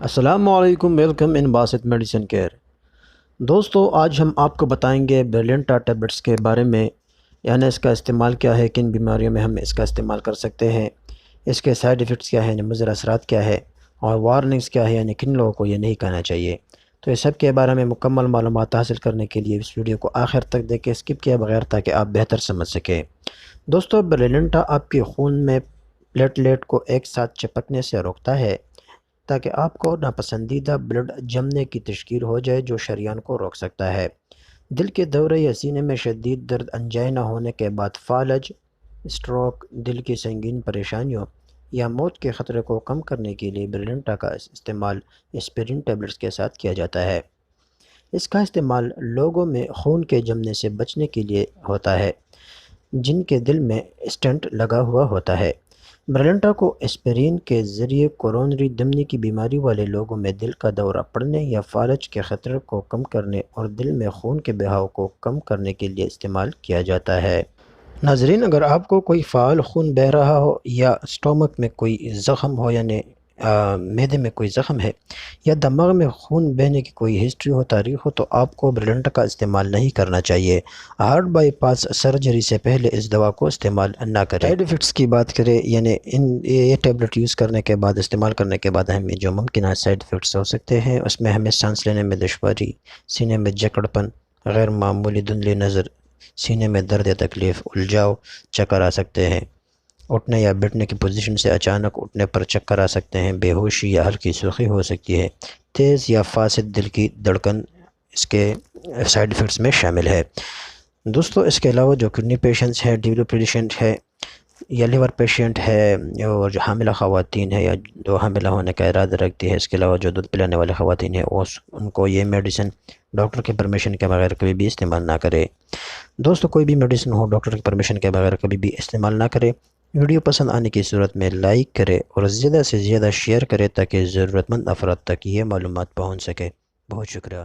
السلام علیکم، welcome in Basit medicine care. دوستو، آج ہم آپ کو بتائیں گے برلنٹا ٹیبلٹس کے بارے میں، یعنی اس کا استعمال کیا ہے، کن بیماریوں میں ہم اس کا استعمال کر سکتے ہیں، اس کے سائیڈ ایفیکٹس کیا ہیں، یعنی مضر اثرات کیا ہے، اور وارننگز کیا ہے، یعنی کن لوگوں کو یہ نہیں کہنا چاہیے۔ تو اس سب کے بارے میں مکمل معلومات حاصل کرنے کے لیے اس ویڈیو کو آخر تک دیکھیں، اسکپ کیے بغیر، تاکہ آپ بہتر سمجھ سکیں۔ دوستو، برلنٹا آپ کے خون میں پلیٹلیٹ کو ایک ساتھ چپکنے سے روکتا ہے، تاکہ آپ کو ناپسندیدہ بلڈ جمنے کی تشکیل ہو جائے، جو شریان کو روک سکتا ہے۔ دل کے دورے یا سینے میں شدید درد، انجائنا ہونے کے بعد فالج، سٹروک، دل کی سنگین پریشانیوں یا موت کے خطرے کو کم کرنے کے لیے برلنٹا کا استعمال اسپرین ٹیبلٹس کے ساتھ کیا جاتا ہے۔ اس کا استعمال لوگوں میں خون کے جمنے سے بچنے کے لیے ہوتا ہے جن کے دل میں اسٹنٹ لگا ہوا ہوتا ہے۔ برلنٹا کو اسپرین کے ذریعے کورونری دھمنی کی بیماری والے لوگوں میں دل کا دورہ پڑنے یا فالج کے خطرے کو کم کرنے اور دل میں خون کے بہاؤ کو کم کرنے کے لیے استعمال کیا جاتا ہے۔ ناظرین، اگر آپ کو کوئی فعال خون بہہ رہا ہو یا اسٹومک میں کوئی زخم ہو، یعنی معدے میں کوئی زخم ہے، یا دماغ میں خون بہنے کی کوئی ہسٹری ہو، تاریخ ہو، تو آپ کو برلنٹا کا استعمال نہیں کرنا چاہیے۔ ہارٹ بائی پاس سرجری سے پہلے اس دوا کو استعمال نہ کریں۔ سائیڈ ایفیکٹس کی بات کریں، یعنی یہ ٹیبلٹ یوز کرنے کے بعد، استعمال کرنے کے بعد ہمیں جو ممکنہ سائیڈ ایفیکٹس ہو سکتے ہیں، اس میں ہمیں سانس لینے میں دشواری، سینے میں جکڑپن، غیر معمولی دھندلی نظر، سینے میں درد یا تکلیف، الجھاؤ، چکر آ سکتے ہیں، اٹھنے یا بیٹھنے کی پوزیشن سے اچانک اٹھنے پر چکر آ سکتے ہیں، بے ہوشی یا ہلکی سرخی ہو سکتی ہے، تیز یا فاسد دل کی دھڑکن اس کے سائیڈ ایفیکٹس میں شامل ہے۔ دوستو، اس کے علاوہ جو کڈنی پیشنٹس ہے، ڈیولو پیشنٹ ہے، یا لیور پیشنٹ ہے، اور جو حاملہ خواتین ہے یا جو حاملہ ہونے کا ارادہ رکھتی ہے، اس کے علاوہ جو دودھ پلانے والے خواتین ہیں، ان کو یہ میڈیسن ڈاکٹر کے پرمیشن کے بغیر کبھی بھی استعمال نہ کرے۔ دوستو، کوئی بھی میڈیسن ہو، ڈاکٹر کی پرمیشن کے بغیر کبھی بھی استعمال نہ کرے۔ ویڈیو پسند آنے کی صورت میں لائک کرے اور زیادہ سے زیادہ شیئر کرے، تاکہ ضرورت مند افراد تک یہ معلومات پہنچ سکے۔ بہت شکریہ۔